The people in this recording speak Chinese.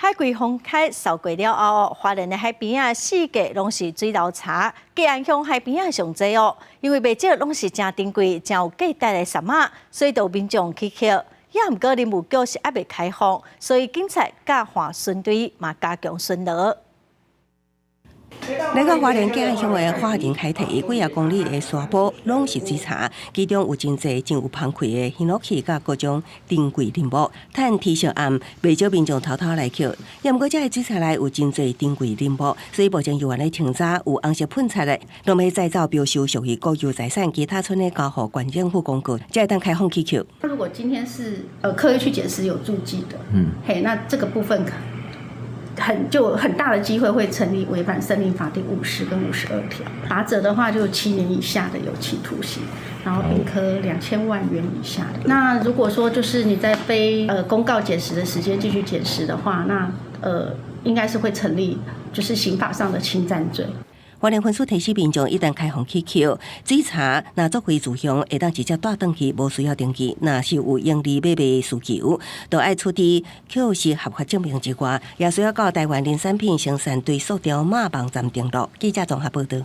海葵封开扫过了后，花莲的海边啊，四界拢是水流茶，吉安乡海边啊上济哦，因为卖少拢是真珍贵、真有价值的沙马，所以就民众去捡。也毋过林务局是还未开放，所以警察加划巡队嘛加强巡逻。 来到花莲吉安乡的花莲海堤，几啊公里的沙坡拢是水茶，其中有真侪真有芳气的檜落去，甲各种珍贵林木，趁天色暗，袂少民众偷偷来捡。也毋过，这个水茶内有真侪珍贵林木，所以目前有关的清查有红色喷漆的，拢要再造标收属于国有财产，其他村的交互县政府公告，才会当开放起扣。如果今天是刻意去捡拾有注记的，那这个部分就有很大的机会会成立违反森林法第50跟52条，罚则的话就7年以下的有期徒刑，然后并科2000万元以下的。那如果说就是你在非公告捡拾的时间继续捡拾的话，那应该是会成立就是刑法上的侵占罪。 花莲分署提醒民众，一旦开放去扣水茶，那作为自向会当直接带登去，无需要登记。那是有盈利买卖需求，都爱出示扣是合法证明之外，也需要到台湾林产品生产对塑胶马网站登录。记者综合报道。